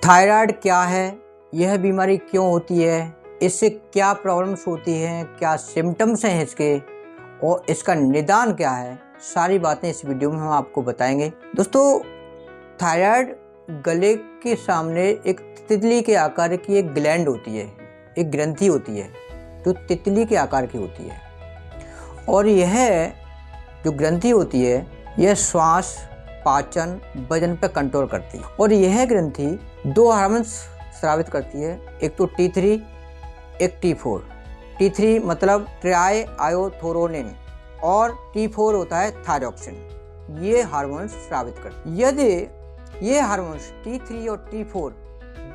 Thyroid क्या है, यह बीमारी क्यों होती है, इससे क्या प्रॉब्लम्स होती हैं, क्या सिम्टम्स हैं इसके और इसका निदान क्या है, सारी बातें इस वीडियो में हम आपको बताएंगे। दोस्तों, थायराइड गले के सामने एक तितली के आकार की एक ग्लैंड होती है, एक ग्रंथि होती है जो तितली के आकार की होती है। और यह जो ग्रंथि होती है यह श्वास, पाचन, वजन पर कंट्रोल करती है। और यह ग्रंथि दो हार्मोन्स स्रावित करती है, एक तो T3, एक T4। T3 मतलब ट्राई आयोथोरोनिन और T4 होता है थायरॉक्सिन। ये हार्मोन्स स्रावित करते हैं। यदि ये हार्मोन्स T3 और T4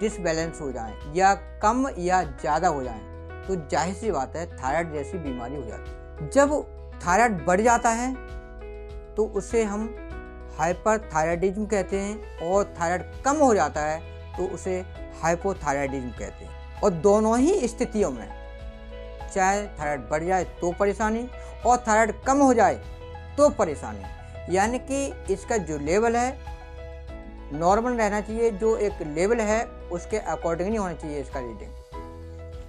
डिसबैलेंस हो जाएं या कम या ज़्यादा हो जाएं तो जाहिर सी बात है थायराइड जैसी बीमारी हो जाती है। जब थायराइड बढ़ जाता है तो उसे हम हाइपरथायराइडिज्म कहते हैं, और थायराइड कम हो जाता है तो उसे हाइपोथायराइडिज्म कहते हैं। और दोनों ही स्थितियों में चाहे थायराइड बढ़ जाए तो परेशानी और थायराइड कम हो जाए तो परेशानी, यानी कि इसका जो लेवल है नॉर्मल रहना चाहिए, जो एक लेवल है उसके अकॉर्डिंग नहीं होना चाहिए इसका रीडिंग,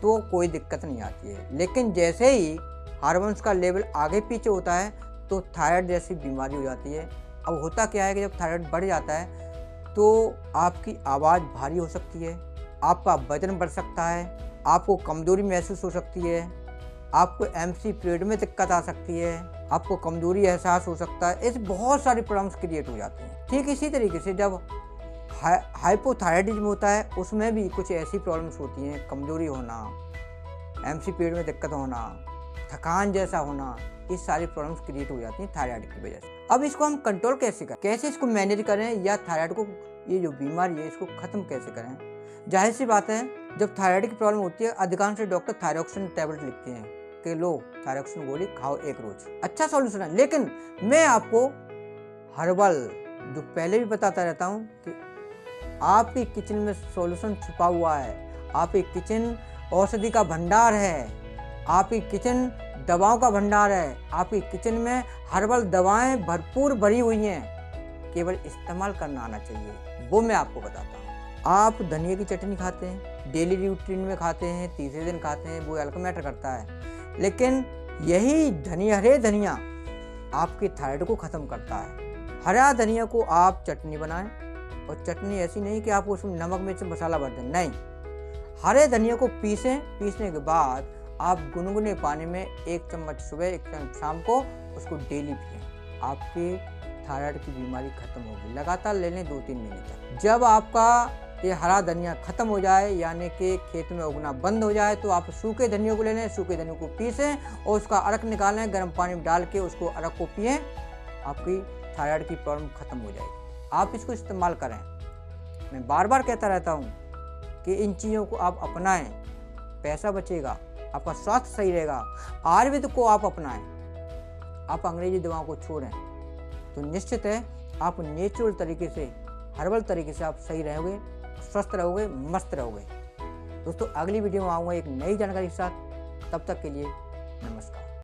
तो कोई दिक्कत नहीं आती है। लेकिन जैसे ही हार्मोन्स का लेवल आगे पीछे होता है तो थायराइड जैसी बीमारी हो जाती है। अब होता क्या है कि जब थायराइड बढ़ जाता है तो आपकी आवाज़ भारी हो सकती है, आपका वजन बढ़ सकता है, आपको कमज़ोरी महसूस हो सकती है, आपको MC पीरियड में दिक्कत आ सकती है, आपको कमज़ोरी एहसास हो सकता है। ऐसे बहुत सारी प्रॉब्लम्स क्रिएट हो जाती हैं। ठीक इसी तरीके से जब हाइपोथायराइडिज्म होता है उसमें भी कुछ ऐसी प्रॉब्लम्स होती हैं, कमज़ोरी होना, MC पीरियड में दिक्कत होना, थकान जैसा होना, ये सारी प्रॉब्लम्स क्रिएट हो जाती हैं थायराइड की वजह से। अब इसको हम कंट्रोल कैसे करें, कैसे इसको मैनेज करें, या थायराइड को, ये जो बीमारी है इसको ख़त्म कैसे करें। जाहिर सी बात है जब थायराइड की प्रॉब्लम होती है अधिकांश डॉक्टर थायरॉक्सिन टैबलेट लिखते हैं कि लो थायरॉक्सिन गोली खाओ एक रोज, अच्छा सॉल्यूशन है। लेकिन मैं आपको हर्बल, जो पहले भी बताता रहता हूँ कि आपकी किचन में सॉल्यूशन छुपा हुआ है, आपकी किचन औषधि का भंडार है, आपकी किचन दवाओं का भंडार है, आपकी किचन में हर्बल दवाएं भरपूर भरी हुई हैं, केवल इस्तेमाल करना आना चाहिए, वो मैं आपको बताता हूँ। आप धनिया की चटनी खाते हैं, डेली रूटीन में खाते हैं, तीसरे दिन खाते हैं, वो अलग मैटर करता है। लेकिन यही धनिया, हरे धनिया आपके थायराइड को ख़त्म करता है। हरा धनिया को आप चटनी बनाएं, और चटनी ऐसी नहीं कि आप उसमें नमक मिर्च मसाला भर दें, नहीं, हरे धनिया को पीसें, पीसने के बाद आप गुनगुने पानी में 1 चम्मच सुबह 1 चम्मच शाम को उसको डेली पिएं, आपके थायराइड की बीमारी खत्म होगी। लगातार ले लें 2-3 महीने तक। जब आपका ये हरा धनिया खत्म हो जाए, यानी कि खेत में उगना बंद हो जाए, तो आप सूखे धनिया को ले लें, सूखे धनिया को पीसें और उसका अरक निकालें, गर्म पानी में डाल के उसको अरक को पिएं, आपकी थायराइड की प्रॉब्लम खत्म हो जाएगी। आप इसको इस्तेमाल करें। मैं बार बार कहता रहता हूँ कि इन चीज़ों को आप अपनाएं, पैसा बचेगा, आपका स्वास्थ्य सही रहेगा। आयुर्वेद को आप अपनाएं, आप अंग्रेजी दवाओं को छोड़ें, तो निश्चित है आप नेचुरल तरीके से, हर्बल तरीके से आप सही रहोगे, स्वस्थ रहोगे, मस्त रहोगे। दोस्तों, अगली वीडियो में आऊँगा एक नई जानकारी के साथ। तब तक के लिए नमस्कार।